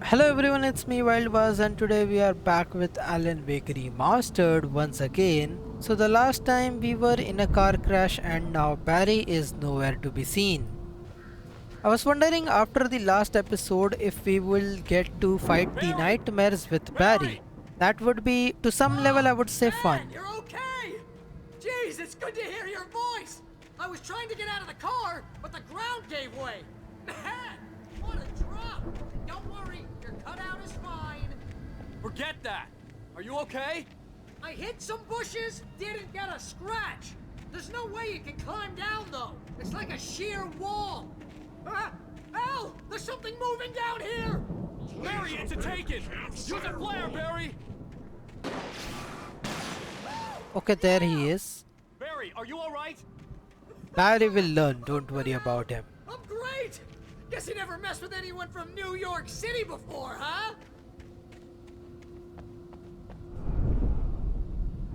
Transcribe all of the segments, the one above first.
Hello everyone, it's me Wildbuzz and today we are back with Alan Wake Remastered once again. So the last time we were in a car crash and now Barry is nowhere to be seen. I was wondering after the last episode if we will get to fight the Barry! nightmares with Barry. Barry! That would be to some level I would say Man, fun. you're okay! Jeez, it's good to hear your voice! I was trying to get out of the car, but the ground gave way! Man, what a drop! Don't worry, your cutout is fine. Forget that! Are you okay? I hit some bushes, didn't get a scratch! There's no way you can climb down, though! It's like a sheer wall! Ah! Al! There's something moving down here! Barry, it's a taken! Use a flare, Barry! Okay, there he is. Barry, are you alright? Barry will learn, don't worry about him. I'm great! Guess you never messed with anyone from New York City before, huh?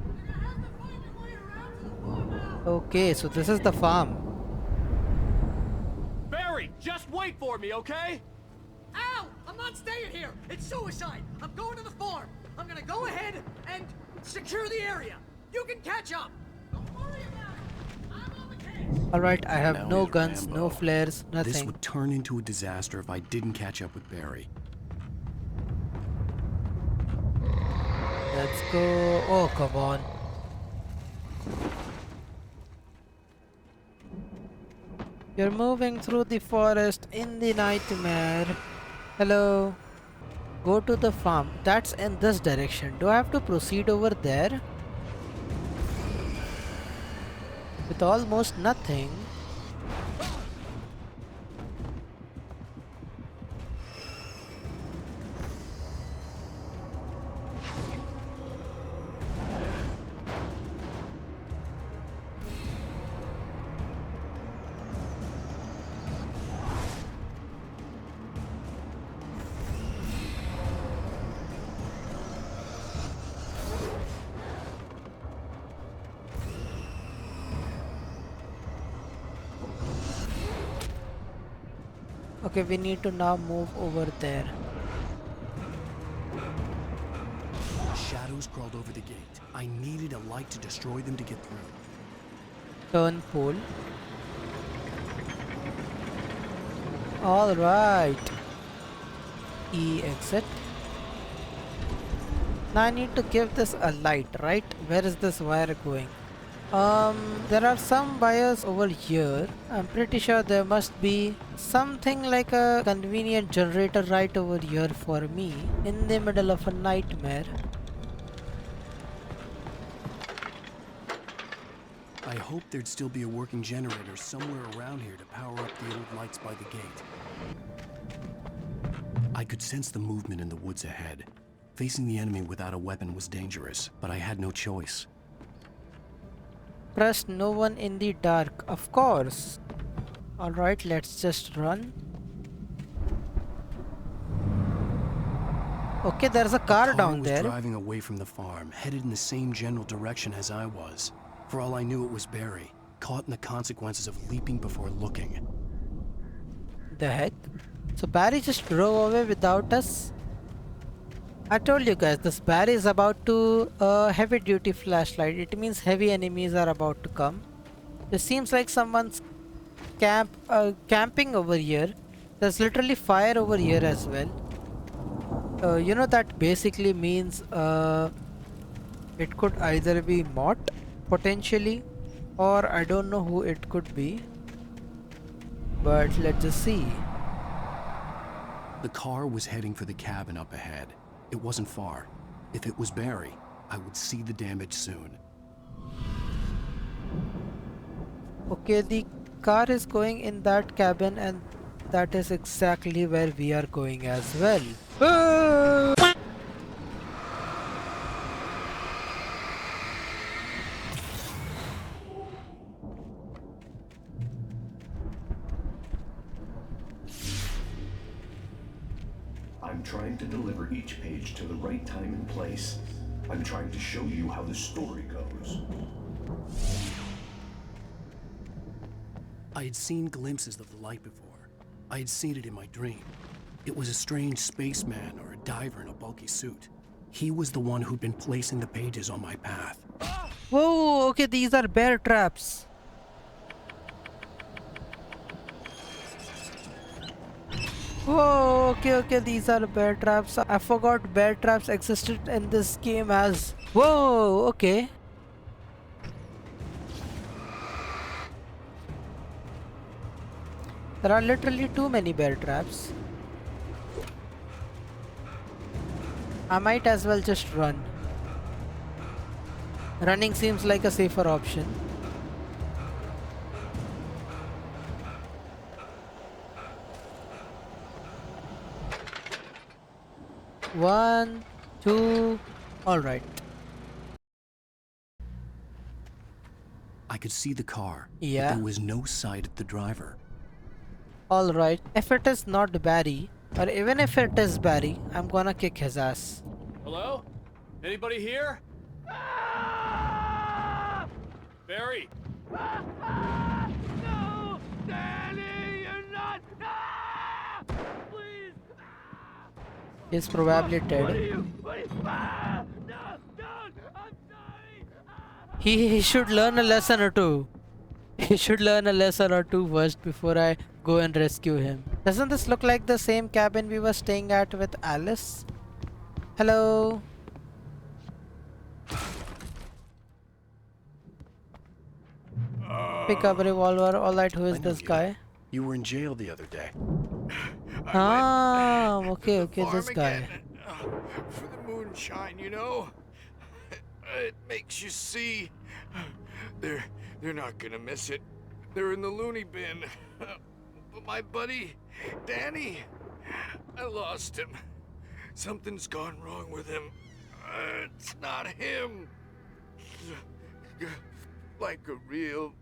You're gonna have to find your way around to the farm now. Okay, so this is the farm. Barry, just wait for me, okay? Al! I'm not staying here! It's suicide! I'm going to the farm! I'm gonna go ahead and secure the area! You can catch up! Don't worry about it! I'm on the case! Alright, I have Now no he's guns, no Rambo. flares, This nothing. would turn into a disaster if I didn't catch up with Barry. Let's go. Oh, come on. You're moving through the forest in the nightmare. Hello. Go to the farm. That's in this direction. Do I have to proceed over there? With almost nothing. Okay, we need to now move over there. Shadows crawled over the gate. I needed a light to destroy them to get through. Turn pole. Alright. E exit. Now I need to give this a light, right? Where is this wire going? There are some wires over here. I'm pretty sure there must be something like a convenient generator right over here for me in the middle of a nightmare. I hoped there'd still be a working generator somewhere around here to power up the old lights by the gate. I could sense the movement in the woods ahead. Facing the enemy without a weapon was dangerous, but I had no choice. Press no one in the dark, of course. Alright, let's just run. Okay, there's a car down was there. driving away from the farm, headed in the same general direction as I was. For all I knew, it was Barry, caught in the consequences of leaping before looking. The heck? So Barry just drove away without us? I told you guys, this Barry is about to heavy duty flashlight. It means heavy enemies are about to come. It seems like someone's camping over here. There's literally fire over here as well. You know that basically means it could either be Mott potentially, or I don't know who it could be. But let's just see. The car was heading for the cabin up ahead. It wasn't far. If it was Barry, I would see the damage soon. Okay, the car is going in that cabin and that is exactly where we are going as well. I'm trying to deliver each page to the right time and place. I'm trying to show you how the story goes. I had seen glimpses of the light before. I had seen it in my dream. It was a strange spaceman or a diver in a bulky suit. He was the one who'd been placing the pages on my path. Whoa, okay, these are bear traps. Whoa, okay, these are bear traps. I forgot bear traps existed in this game as... Whoa, okay. There are literally too many bear traps. I might as well just run. Running seems like a safer option. One, two, alright. I could see the car, Yeah. but there was no sight of the driver. Alright, if it is not Barry, or even if it is Barry, I'm gonna kick his ass. Hello? Anybody here? Barry? No! Danny, you're not! Please! He's probably dead. No! Don't! I'm sorry! He should learn a lesson or two. He should learn a lesson or two first before I go and rescue him. Doesn't this look like the same cabin we were staying at with Alice? Hello? Pick up a revolver. Alright, who is I know this you. guy? You were in jail the other day. Ah, okay, this guy. Again, for the moonshine, you know. It makes you see. They're not gonna miss it. They're in the loony bin. But my buddy, Danny, I lost him. Something's gone wrong with him. It's not him. Like a real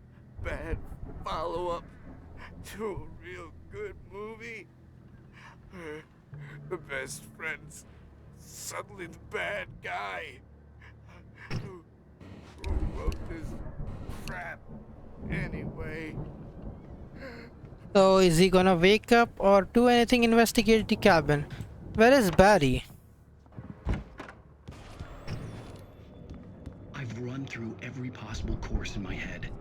bad follow-up to a real good movie. The best friend's suddenly the bad guy. Who wrote this crap anyway? So is he gonna wake up or do anything investigate the cabin? Where is Barry? I've run through every possible course in my head.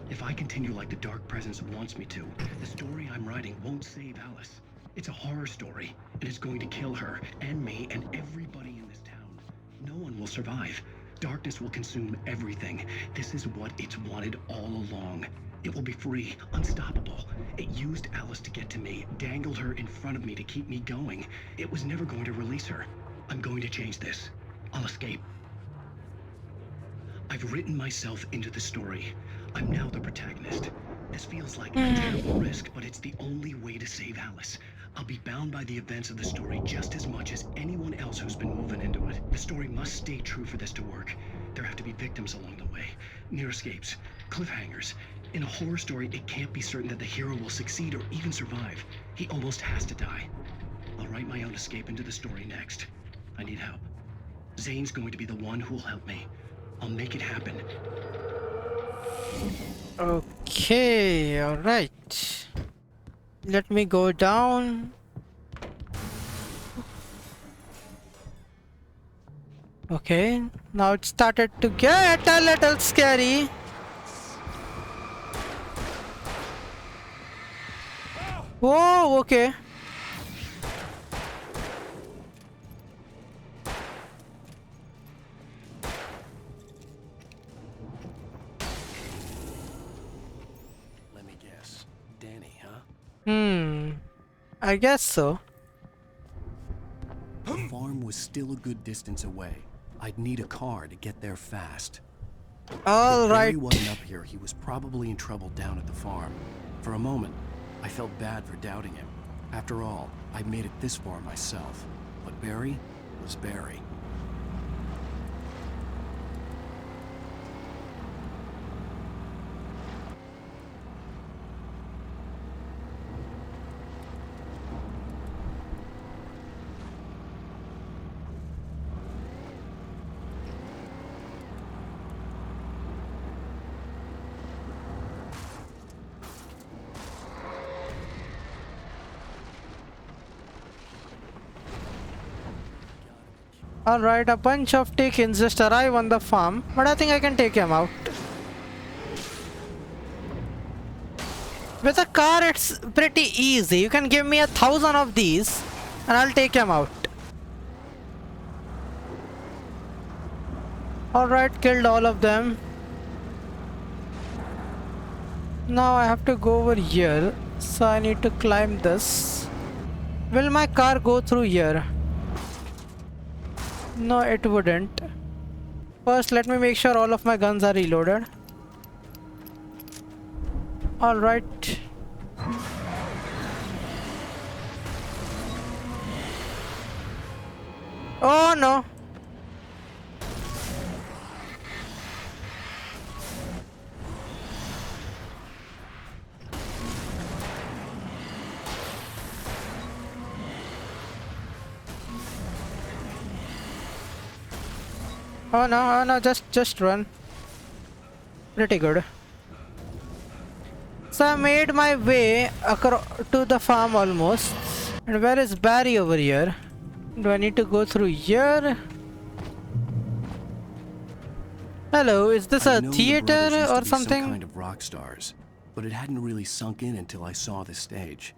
If I continue like the Dark Presence wants me to, the story I'm writing won't save Alice. It's a horror story, and it's going to kill her, and me, and everybody in this town. No one will survive. Darkness will consume everything. This is what it's wanted all along. It will be free, unstoppable. It used Alice to get to me, dangled her in front of me to keep me going. It was never going to release her. I'm going to change this. I'll escape. I've written myself into the story. I'm now the protagonist. This feels like a terrible risk, but it's the only way to save Alice. I'll be bound by the events of the story just as much as anyone else who's been woven into it. The story must stay true for this to work. There have to be victims along the way, near escapes, cliffhangers. In a horror story, it can't be certain that the hero will succeed or even survive. He almost has to die. I'll write my own escape into the story next. I need help. Zane's going to be the one who'll help me. I'll make it happen. Okay, alright. Let me go down. Okay, now it started to get a little scary. Whoa, okay. Let me guess. Danny, huh? I guess so. The farm was still a good distance away. I'd need a car to get there fast. If Alright. Barry wasn't up here, he was probably in trouble down at the farm. For a moment, I felt bad for doubting him. After all, I'd made it this far myself. But Barry was Barry. Alright, a bunch of Takins just arrive on the farm, but I think I can take him out. With a car, it's pretty easy. You can give me 1,000 of these, and I'll take him out. Alright, killed all of them. Now I have to go over here, so I need to climb this. Will my car go through here? No, it wouldn't. First, let me make sure all of my guns are reloaded. Alright. Oh no! Oh no, just run. Pretty good. So I made my way to the farm almost. And where is Barry over here? Do I need to go through here? Hello, is this a theater or something? Some kind of rock stars, but it hadn't really sunk in until I saw the stage.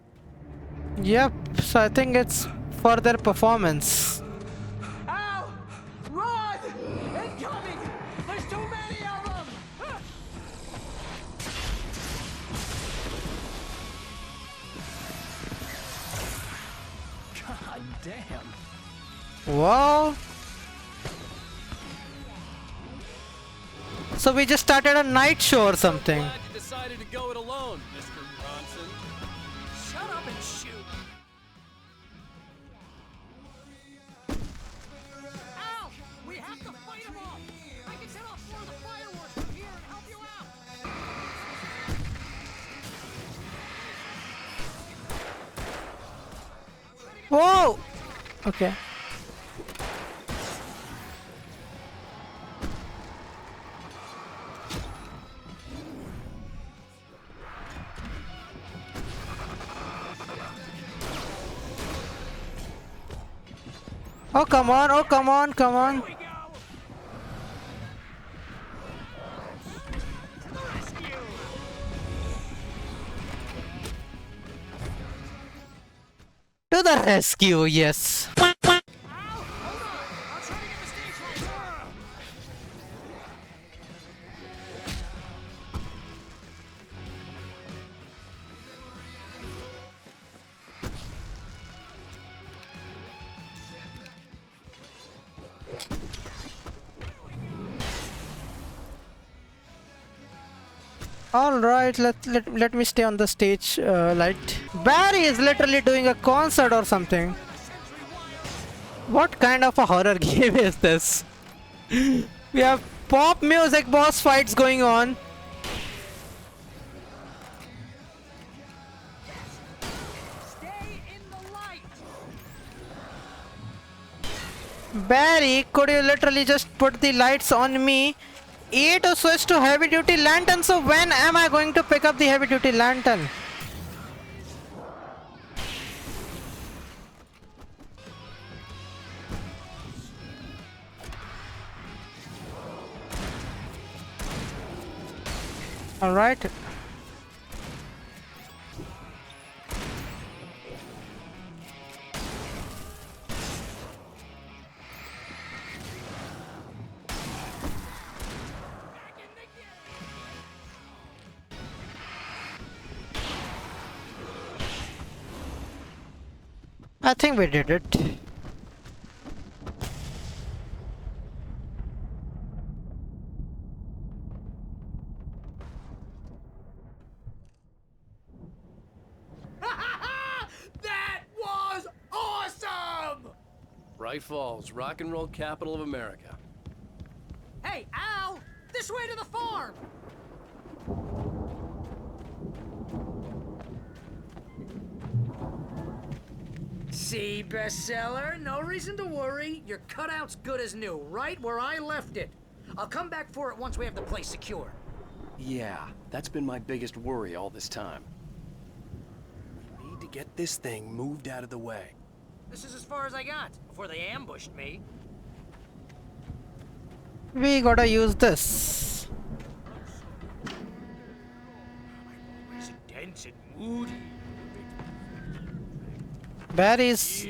Yep, so I think it's for their performance. Ow! Run! Incoming! There's too many of them! God damn. Wow. So we just started a night show or something. Glad you decided to go it alone, Mr. Bronson. Shut up and shoot! Ow! We have to fight them off! I can set off more of the fireworks from here and help you out! Whoa! Okay. Oh come on, oh come on, come on. To the rescue, yes. Alright, let me stay on the stage light. Barry is literally doing a concert or something. What kind of a horror game is this? We have pop music boss fights going on. Stay in the light! Barry, could you literally just put the lights on me? E to switch to heavy duty lantern, so when am I going to pick up the heavy duty lantern? Alright. I think we did it. That was awesome! Bright Falls, rock and roll capital of America. Hey, Al! This way to the farm! See, bestseller? No reason to worry. Your cutout's good as new, right where I left it. I'll come back for it once we have the place secure. Yeah, that's been my biggest worry all this time. We need to get this thing moved out of the way. This is as far as I got, before they ambushed me. We gotta use this. Always dense and moody. Barry's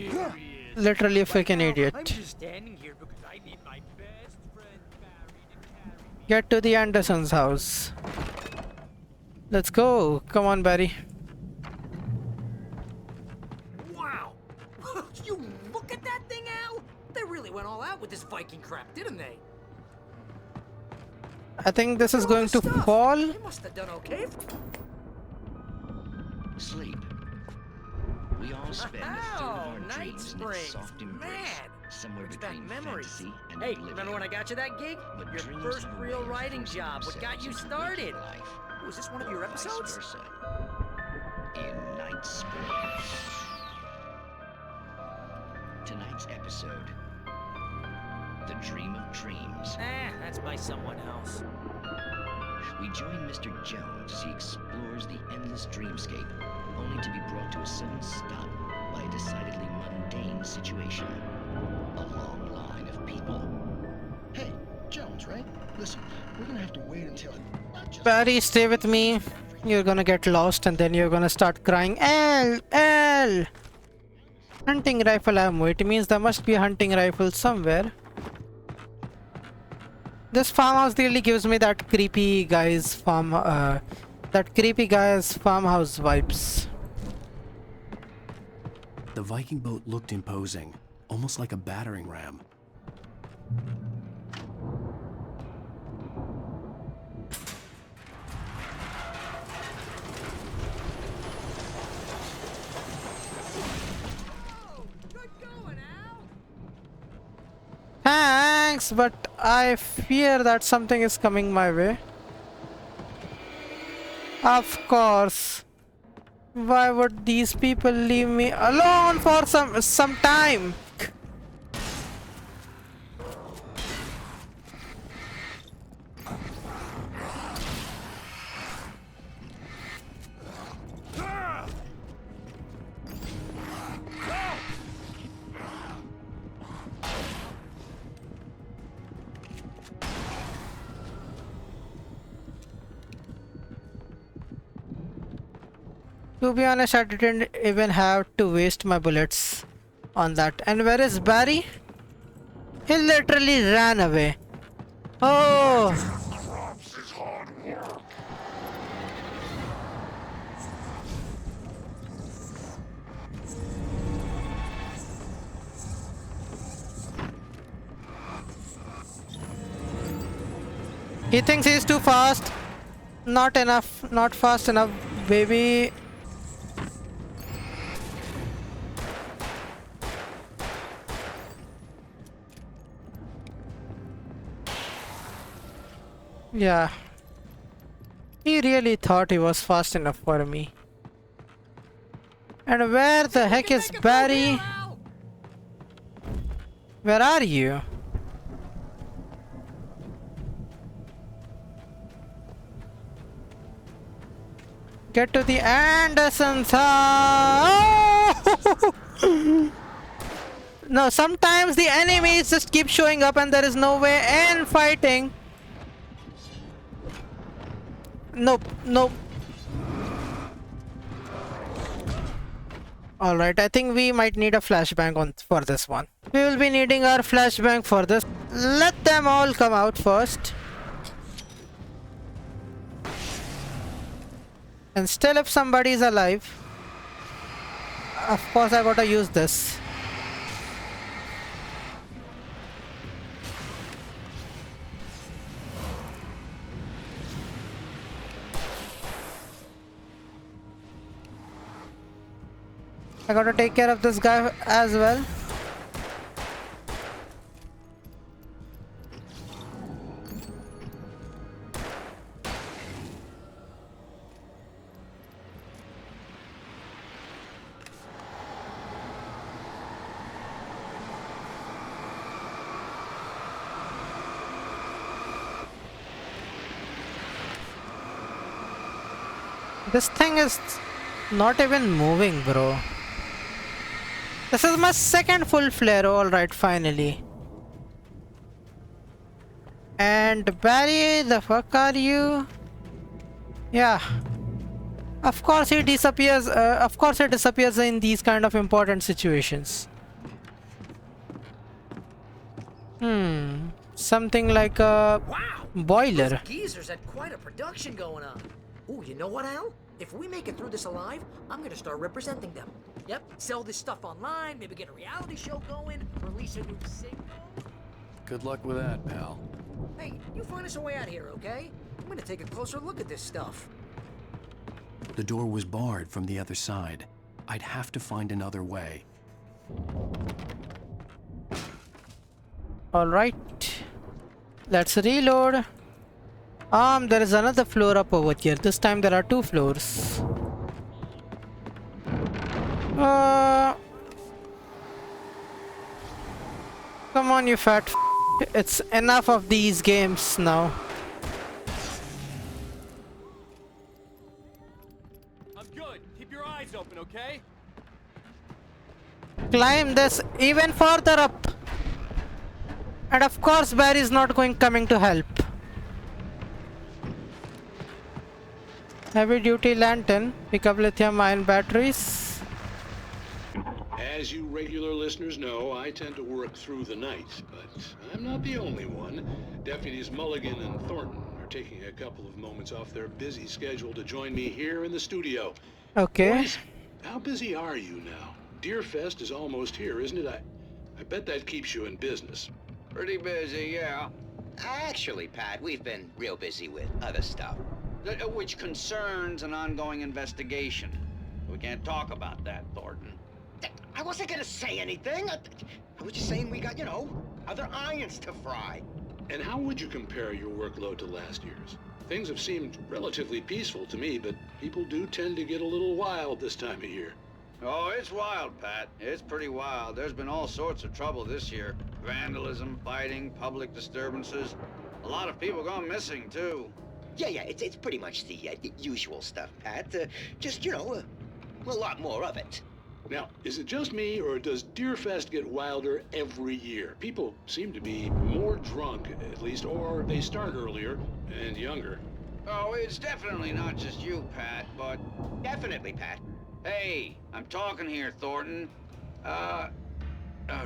literally a freaking I'm idiot. just standing here because I need my best friend Barry to carry me. Get to the Anderson's house. Let's go. Come on, Barry. Wow! You look at that thing, Al! They really went all out with this Viking crap, didn't they? I think this is Look at all going the to stuff. fall. They must have done okay. Sleep. We all spend a third of Oh, our Night dreams in its Springs. soft embrace, Man, somewhere brings back between memories. fantasy and Hey, oblivion. remember when I got you that gig? But Your dreams first have a real way of writing forcing job. What got themselves you into started? waking life, Was this one of your or vice episodes? versa. In Night Springs. Tonight's episode, The Dream of Dreams. That's by someone else. We join Mr. Jones as he explores the endless dreamscape, only to be brought to a sudden stop by a decidedly mundane situation. A long line of people. Hey, Jones, right? Listen, we're gonna have to wait until not just Barry, stay with me. You're gonna get lost and then you're gonna start crying. L! L! Hunting rifle ammo. It means there must be a hunting rifle somewhere. This farmhouse really gives me that creepy guy's farmhouse vibes. The Viking boat looked imposing, almost like a battering ram. Good going, Al! Thanks, but I fear that something is coming my way. Of course. Why would these people leave me alone for some time? To be honest, I didn't even have to waste my bullets on that. And where is Barry? He literally ran away. Oh! He thinks he's too fast. Not enough. Not fast enough, baby. Yeah. He really thought he was fast enough for me. And where the heck is Barry? Where are you? Get to the Anderson's house! No, sometimes the enemies just keep showing up and there is no way in fighting. Nope, nope. Alright, I think we might need a flashbang for this one. We will be needing our flashbang for this. Let them all come out first. And still if somebody is alive, of course I gotta use this. I gotta take care of this guy as well. This thing is not even moving, bro. This is my second full flare. Alright, finally. And Barry, the fuck are you? Yeah. Of course he disappears. Of course it disappears in these kind of important situations. Something like a Wow! boiler. Those geezers had quite a production going on. Ooh, you know what, Al? If we make it through this alive, I'm gonna start representing them. Yep, sell this stuff online, maybe get a reality show going, release a new single. Good luck with that, pal. Hey, you find us a way out here, okay? I'm gonna take a closer look at this stuff. The door was barred from the other side. I'd have to find another way. Alright. Let's reload. There is another floor up over here. This time there are 2 floors. Come on, you fat f. It's enough of these games now. I'm good. Keep your eyes open, okay? Climb this even further up. And of course Barry is not coming to help. Heavy duty lantern. Pick up lithium ion batteries. As you regular listeners know, I tend to work through the night, but I'm not the only one. Deputies Mulligan and Thornton are taking a couple of moments off their busy schedule to join me here in the studio. Okay. Boys, how busy are you now? Deerfest is almost here, isn't it? I bet that keeps you in business. Pretty busy, yeah. Actually, Pat, we've been real busy with other stuff. Which concerns an ongoing investigation. We can't talk about that, Thornton. I wasn't gonna say anything. I was just saying we got, other irons to fry. And how would you compare your workload to last year's? Things have seemed relatively peaceful to me, but people do tend to get a little wild this time of year. Oh, it's wild, Pat. It's pretty wild. There's been all sorts of trouble this year. Vandalism, fighting, public disturbances. A lot of people gone missing, too. Yeah, it's pretty much the usual stuff, Pat. Just, a lot more of it. Now, is it just me, or does Deerfest get wilder every year? People seem to be more drunk, at least, or they start earlier and younger. Oh, it's definitely not just you, Pat, but... Definitely, Pat. Hey, I'm talking here, Thornton. Oh,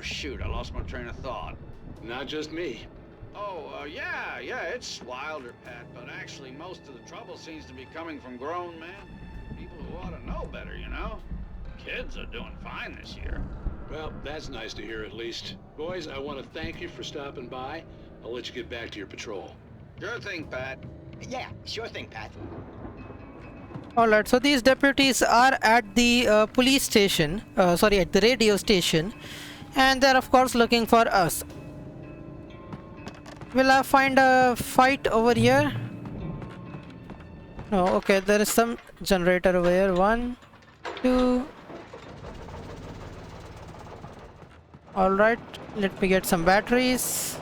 shoot, I lost my train of thought. Not just me. Oh, yeah, it's wilder, Pat, but actually most of the trouble seems to be coming from grown men. People who ought to know better, Kids are doing fine this year. Well, that's nice to hear at least. Boys, I want to thank you for stopping by. I'll let you get back to your patrol. Sure thing, Pat. Yeah, sure thing, Pat. Alright, so these deputies are at the police station. At the radio station. And they're of course looking for us. Will I find a fight over here? No, okay, there is some generator over here. 1, 2. Alright, let me get some batteries.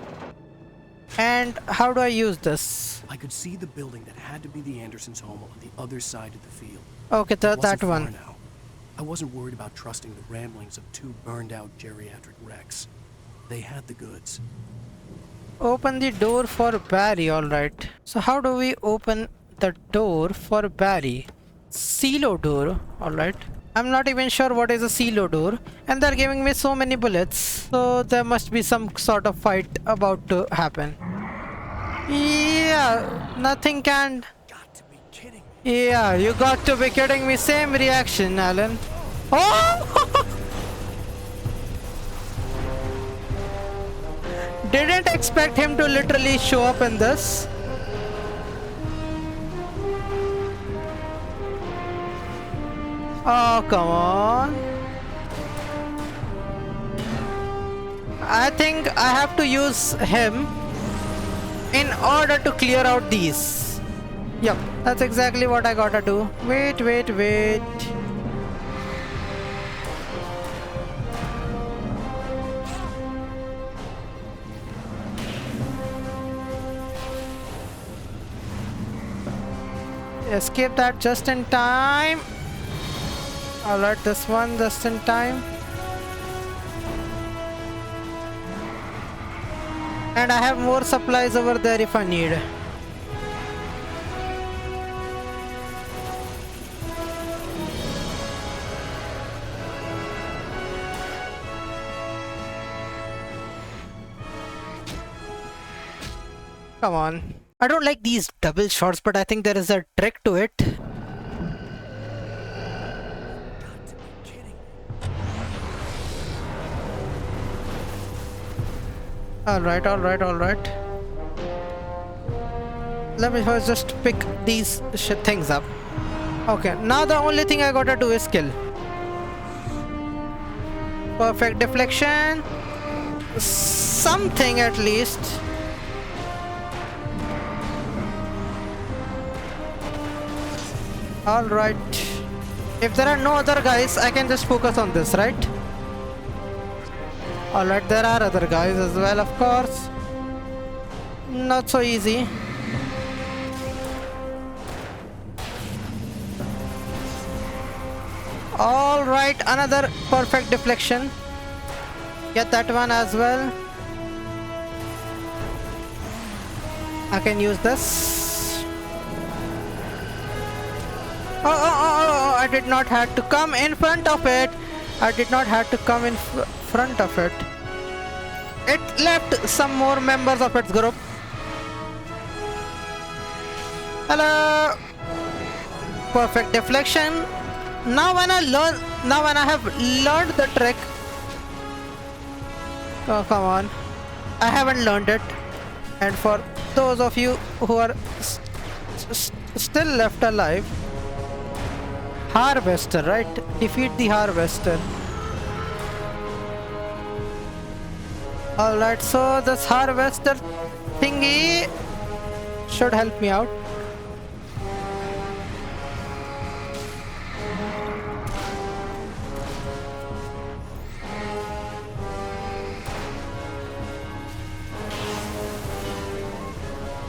And how do I use this? I could see the building that had to be the Andersons' home on the other side of the field. Okay, It wasn't that far one. now. I wasn't worried about trusting the ramblings of 2 burned-out geriatric wrecks. They had the goods. Open the door for Barry, alright. So how do we open the door for Barry? Silo door, alright. I'm not even sure what is a silo door. And they're giving me so many bullets. So there must be some sort of fight about to happen. Yeah, nothing can... Got to be kidding me. Yeah, you got to be kidding me. Same reaction, Alan. Oh! Didn't expect him to literally show up in this. Oh, come on. I think I have to use him in order to clear out these. Yep, that's exactly what I gotta do. Wait. Escape that just in time. Alright, this one just in time. And I have more supplies over there if I need. Come on. I don't like these double shots, but I think there is a trick to it. Alright, alright, alright. Let me first just pick these things up. Okay, now the only thing I gotta do is kill. Perfect deflection. Something at least. Alright. If there are no other guys, I can just focus on this, right? Alright, there are other guys as well, of course. Not so easy. Alright, another perfect deflection. Get that one as well. I can use this. Oh, I did not have to come in front of it. I did not have to come in front of it. It left some more members of its group. Hello. Perfect deflection. Now when I have learned the trick. Oh, come on. I haven't learned it. And for those of you who are still left alive, Harvester, right? Defeat the Harvester. Alright, so this Harvester thingy should help me out.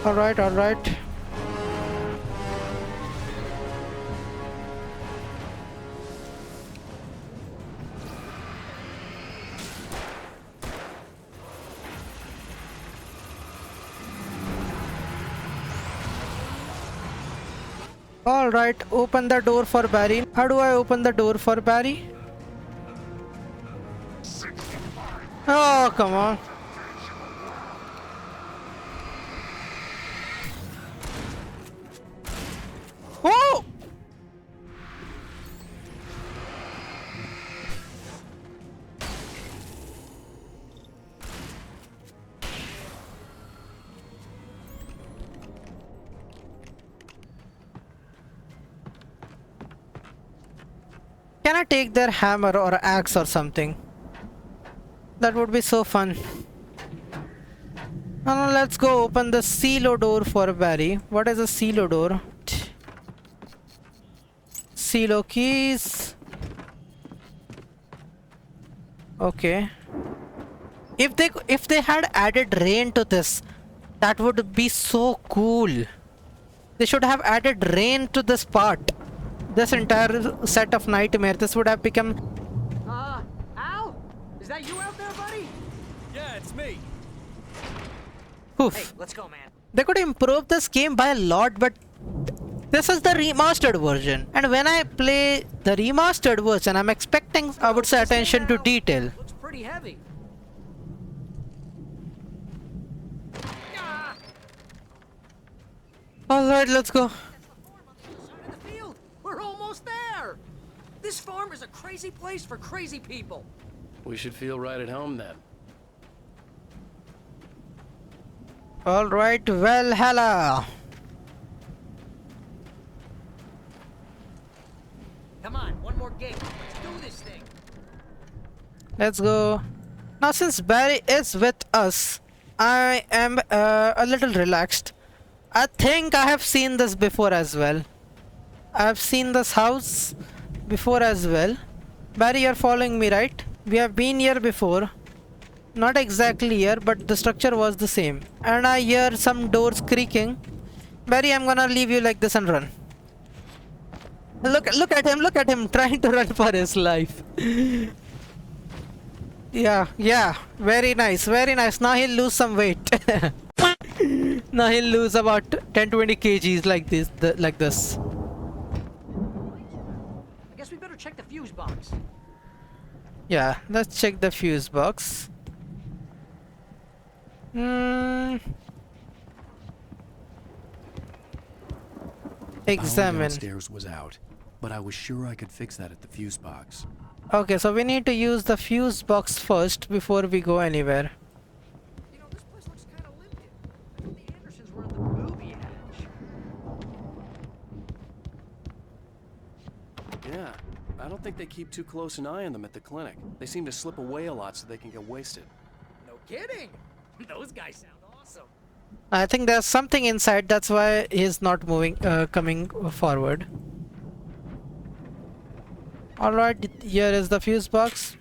Alright, alright. Alright, open the door for Barry. How do I open the door for Barry? Oh, come on. Oh! Can I take their hammer or axe or something? That would be so fun. Now let's go open the silo door for Barry. What is a silo door? Silo keys. Okay. If they had added rain to this, that would be so cool. They should have added rain to this part. This entire set of Nightmare, this would have become... Al? Is that you out there, buddy? Yeah, it's me. Oof. Hey, let's go, man. They could improve this game by a lot, but this is the remastered version. And when I play the remastered version, I'm expecting, I would say, attention to detail. Looks pretty heavy. Alright, let's go. We're almost there! This farm is a crazy place for crazy people. We should feel right at home then. Alright, well, hello. Come on, one more gate. Let's do this thing. Let's go. Now, since Barry is with us, I am a little relaxed. I think I have seen this before as well. I've seen this house before as well. Barry, you're following me, right? We have been here before. Not exactly here, but the structure was the same. And I hear some doors creaking. Barry, I'm gonna leave you like this and run. Look at him, trying to run for his life. Yeah. Very nice. Very nice. Now he'll lose some weight. Now he'll lose about 10-20 kgs like this. Like this. I guess we better check the fuse box. Yeah, let's check the fuse box. Examine. Downstairs was out, but I was sure I could fix that at the fuse box. Okay, so we need to use the fuse box first before we go anywhere. You know, this place looks kind of limited. I thought the Andersons were in the movie hatch. Yeah, I don't think they keep too close an eye on them at the clinic. They seem to slip away a lot so they can get wasted. No kidding. Those guys sound awesome. I think there's something inside, that's why he's not moving, coming forward. Alright, here is the fuse box.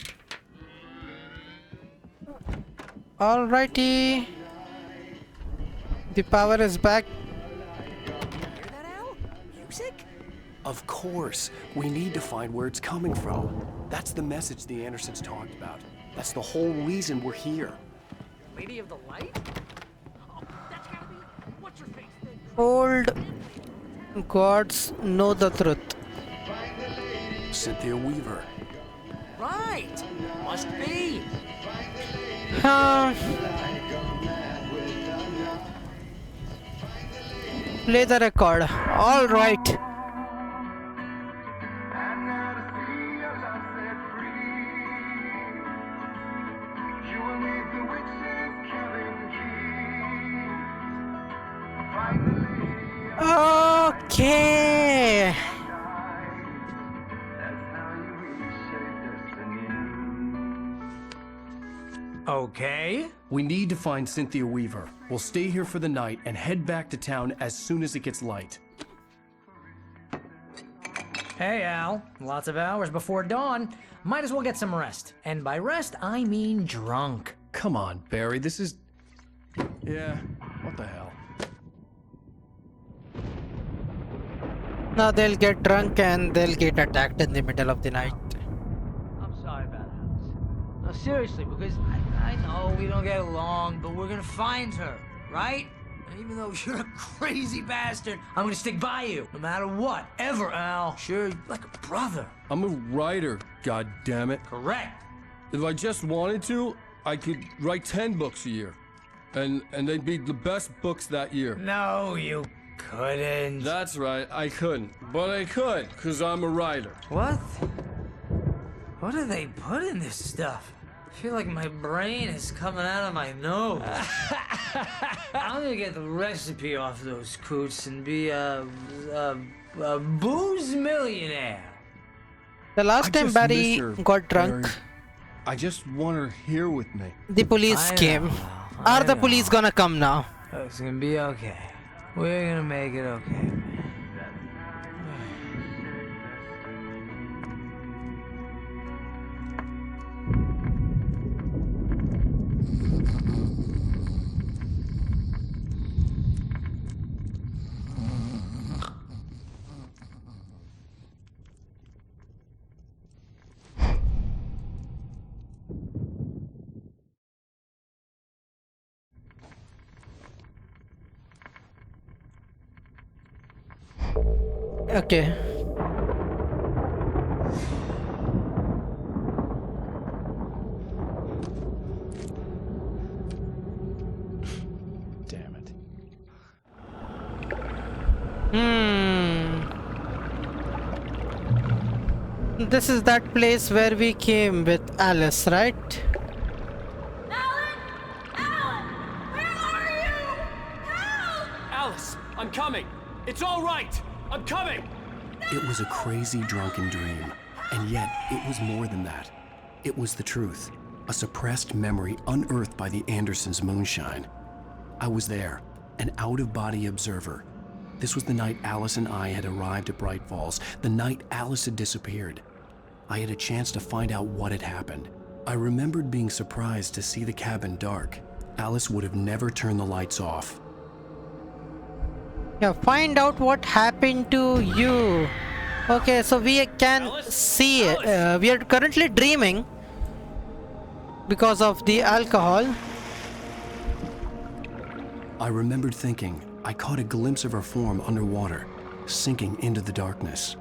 Alrighty. The power is back. Hear that, Al? Music? Of course. We need to find where it's coming from. That's the message the Andersons talked about. That's the whole reason we're here. Lady of the Light? Oh, that's gotta be... What's her face? Old gods know the truth. Cynthia Weaver. Right! Must be! Play the record. Alright. Okay. Okay. We need to find Cynthia Weaver. We'll stay here for the night and head back to town as soon as it gets light. Hey, Al. Lots of hours before dawn. Might as well get some rest. And by rest, I mean drunk. Come on, Barry, this is... Yeah, what the hell? Now they'll get drunk and they'll get attacked in the middle of the night. I'm sorry about Alice. No, seriously, because I know we don't get along, but we're gonna find her, right? And even though you're a crazy bastard, I'm gonna stick by you, no matter what, ever, Al. Sure, you're like a brother. I'm a writer, god damn it. Correct. If I just wanted to, I could write 10 books a year. And they'd be the best books that year. No, you couldn't. That's right, I couldn't. But I could, because I'm a writer. What? What do they put in this stuff? I feel like my brain is coming out of my nose. I'm gonna get the recipe off those coots and be a booze millionaire. The last time just Barry miss her, got drunk, Barry. I just want her here with me. the police I came. know, Are I the know. police gonna come now? It's gonna be okay. We're gonna make it okay. Okay. Damn it. This is that place where we came with Alice, right? Alice, I'm coming! It's all right! I'm coming! It was a crazy drunken dream, and yet it was more than that. It was the truth, a suppressed memory unearthed by the Andersons' moonshine. I was there, an out-of-body observer. This was the night Alice and I had arrived at Bright Falls, the night Alice had disappeared. I had a chance to find out what had happened. I remembered being surprised to see the cabin dark. Alice would have never turned the lights off. Yeah, find out what happened to you. Okay, so we can Alice? see it. Alice? We are currently dreaming. because of the alcohol. I remembered thinking I caught a glimpse of her form underwater, sinking into the darkness.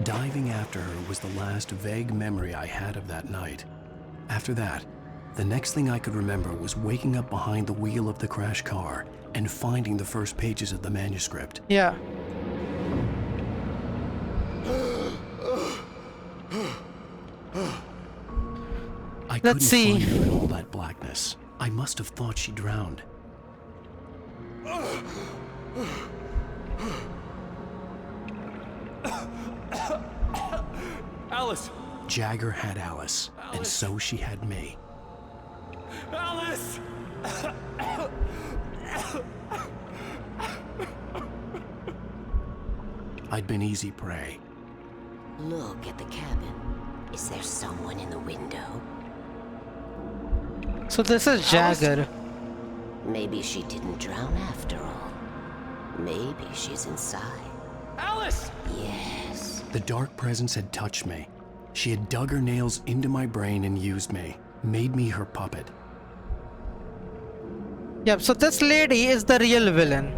Diving after her was the last vague memory I had of that night. After that, the next thing I could remember was waking up behind the wheel of the crash car and finding the first pages of the manuscript. Yeah. I couldn't Let's see. find her in all that blackness. I must have thought she drowned. Alice! Jagger had Alice, and so she had me. Alice! I'd been easy prey. Look at the cabin. Is there someone in the window? So this is Jagger. Maybe she didn't drown after all. Maybe she's inside. Alice! Yes. The dark presence had touched me. She had dug her nails into my brain and used me, made me her puppet. Yep, so this lady is the real villain.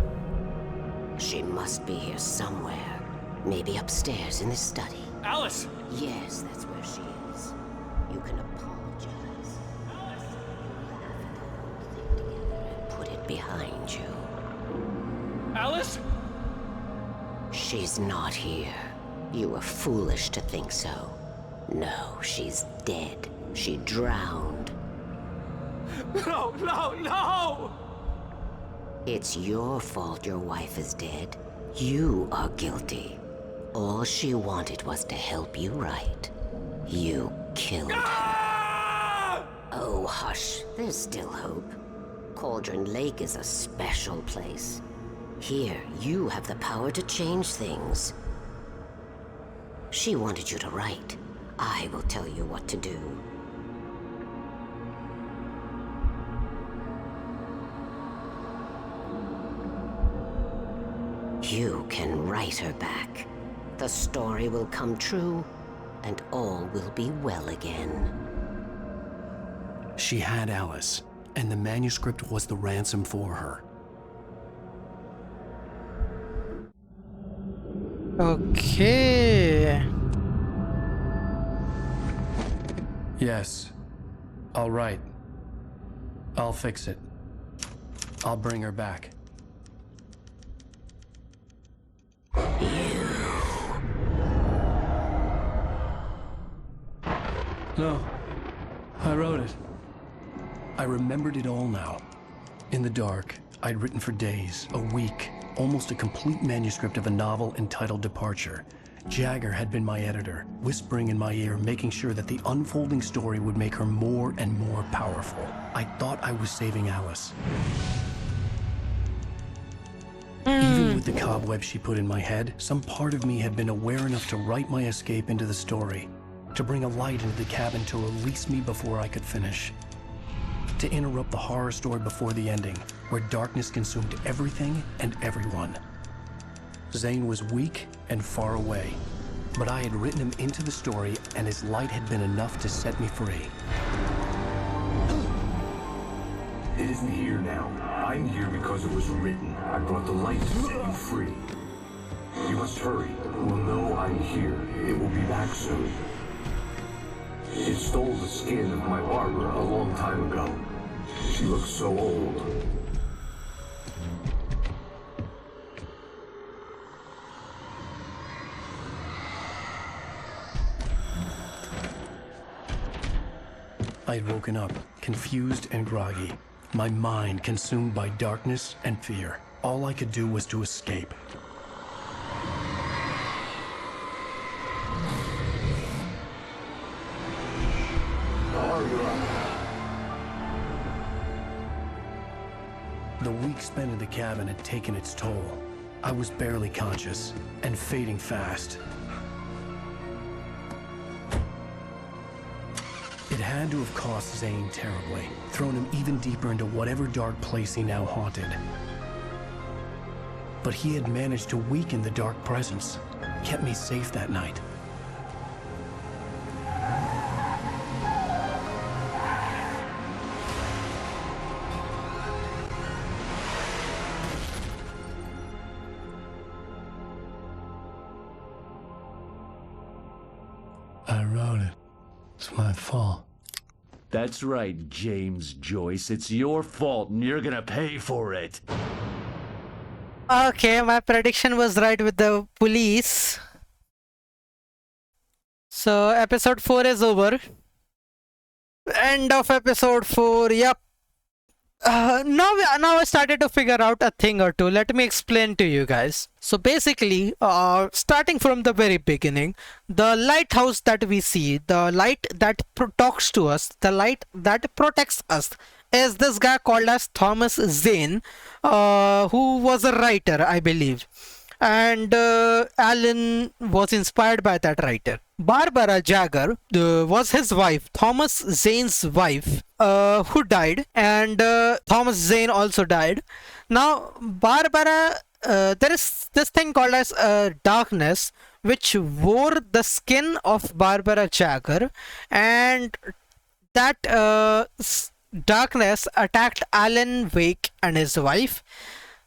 She must be here somewhere. Maybe upstairs in the study. Alice! Yes, that's where she is. You can apologize. Alice! Laugh at the whole thing together and put it behind you. Alice? She's not here. You were foolish to think so. No, she's dead. She drowned. No, no, no! It's your fault your wife is dead. You are guilty. All she wanted was to help you right. You killed her. Oh, hush. There's still hope. Cauldron Lake is a special place. Here, you have the power to change things. She wanted you to write. I will tell you what to do. You can write her back. The story will come true, and all will be well again. She had Alice, and the manuscript was the ransom for her. Okay. Yes. All right. I'll fix it. I'll bring her back. No. I wrote it. I remembered it all now. In the dark, I'd written for days, a week, almost a complete manuscript of a novel entitled Departure. Jagger had been my editor, whispering in my ear, making sure that the unfolding story would make her more and more powerful. I thought I was saving Alice. Even with the cobweb she put in my head, some part of me had been aware enough to write my escape into the story, to bring a light into the cabin to release me before I could finish, to interrupt the horror story before the ending, where darkness consumed everything and everyone. Zane was weak and far away, but I had written him into the story, and his light had been enough to set me free. It isn't here now. I'm here because it was written. I brought the light to set you free. You must hurry. We'll know I'm here. It will be back soon. It stole the skin of my barber a long time ago. She looks so old. I had woken up, confused and groggy, my mind consumed by darkness and fear. All I could do was to escape. The week spent in the cabin had taken its toll. I was barely conscious, and fading fast. It had to have cost Zane terribly, thrown him even deeper into whatever dark place he now haunted. But he had managed to weaken the dark presence, kept me safe that night. I wrote it. It's my fault. That's right, James Joyce. It's your fault and you're gonna pay for it. Okay, my prediction was right with the police. So episode 4 is over. End of episode 4. Yep. Now I started to figure out a thing or two. Let me explain to you guys. So basically, starting from the very beginning, the lighthouse that we see, the light that talks to us, the light that protects us, is this guy called as Thomas Zane, who was a writer, I believe. And Alan was inspired by that writer. Barbara Jagger was his wife, Thomas Zane's wife, who died, and Thomas Zane also died. Now, Barbara, there is this thing called as darkness, which wore the skin of Barbara Jagger, and that darkness attacked Alan Wake and his wife.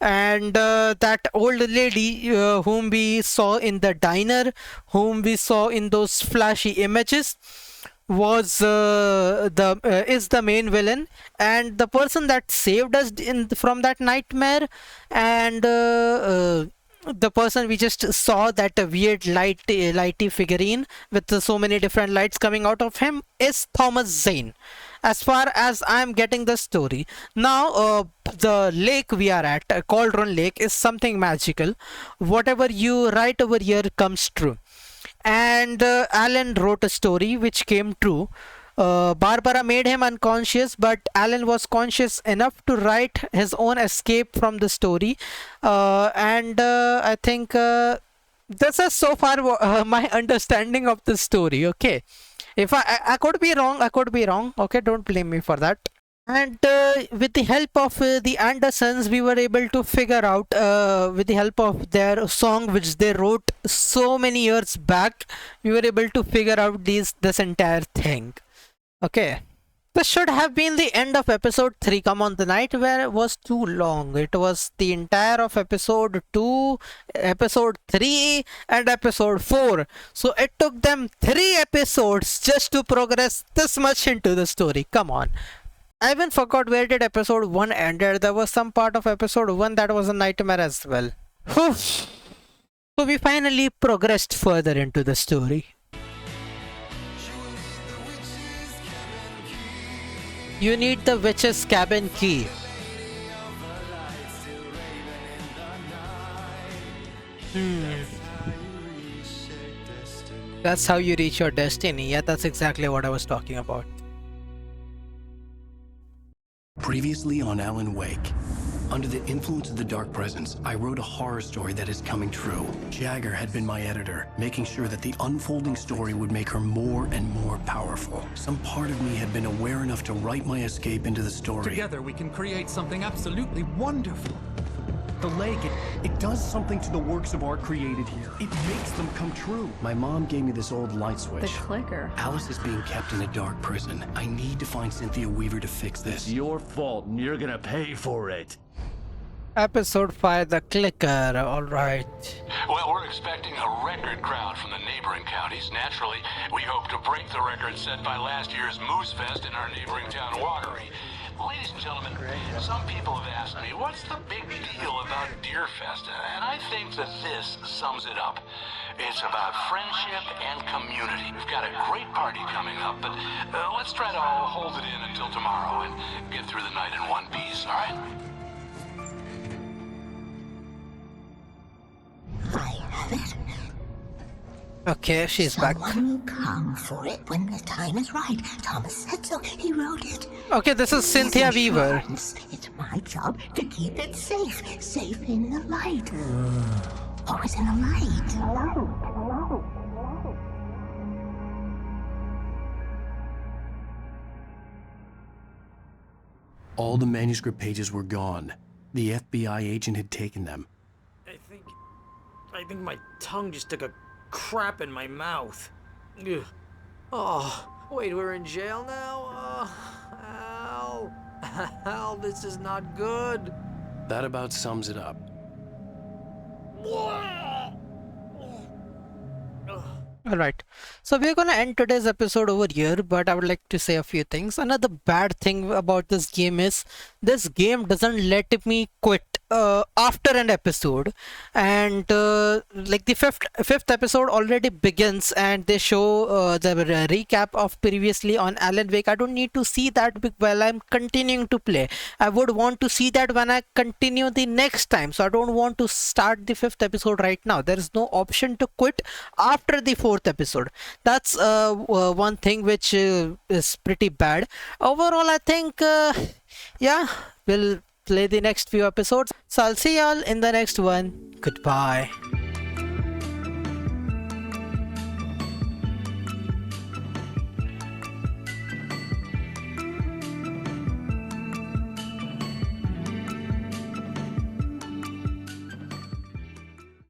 And that old lady whom we saw in the diner, whom we saw in those flashy images, was is the main villain, and the person that saved us from that nightmare, and the person we just saw, that weird lighty figurine with so many different lights coming out of him, is Thomas Zane, as far as I'm getting the story. Now the lake we are at, Cauldron Lake, is something magical. Whatever you write over here comes true, and Alan wrote a story which came true. Barbara made him unconscious, but Alan was conscious enough to write his own escape from the story, and I think this is so far my understanding of the story. Okay, if I could be wrong, okay, don't blame me for that. And with the help of the Andersons, we were able to figure out, with the help of their song which they wrote so many years back, we were able to figure out this entire thing. Okay, this should have been the end of episode 3. Come on, the nightmare was too long. It was the entire of episode 2, episode 3, and episode 4. So it took them 3 episodes just to progress this much into the story. Come on. I even forgot where did episode 1 ended. There was some part of episode 1 that was a nightmare as well. Whew. So we finally progressed further into the story. You need the witch's cabin key. That's how you reach your destiny. Yeah, that's exactly what I was talking about. Previously on Alan Wake. Under the influence of the dark presence, I wrote a horror story that is coming true. Jagger had been my editor, making sure that the unfolding story would make her more and more powerful. Some part of me had been aware enough to write my escape into the story. Together we can create something absolutely wonderful. The lake, it does something to the works of art created here. It makes them come true. My mom gave me this old light switch. The clicker. Alice is being kept in a dark prison. I need to find Cynthia Weaver to fix this. It's your fault and you're gonna pay for it. Episode 5, the clicker. Alright. Well, we're expecting a record crowd from the neighboring counties. Naturally, we hope to break the record set by last year's Moose Fest in our neighboring town, Watery. Ladies and gentlemen, some people have asked me, what's the big deal about Deer Fest? And I think that this sums it up. It's about friendship and community. We've got a great party coming up, but let's try to hold it in until tomorrow and get through the night in one piece, all right? I have it. Okay, she's back. Someone will come for it when the time is right. Thomas said so. He wrote it. Okay, this is Cynthia Weaver. It's my job to keep it safe. Safe in the light. Always in the light. All the manuscript pages were gone. The FBI agent had taken them. I think my tongue just took a crap in my mouth. Ugh. Oh, wait, we're in jail now? Al. Al, this is not good. That about sums it up. Alright, so we're gonna end today's episode over here, but I would like to say a few things. Another bad thing about this game is this game doesn't let me quit after an episode, and like the fifth episode already begins, and they show the recap of previously on Alan Wake. I don't need to see that while I'm continuing to play. I would want to see that when I continue the next time, so I don't want to start the fifth episode right now. There is no option to quit after the fourth episode. That's one thing which is pretty bad. Overall, I think yeah, we'll play the next few episodes. So I'll see y'all in the next one. Goodbye.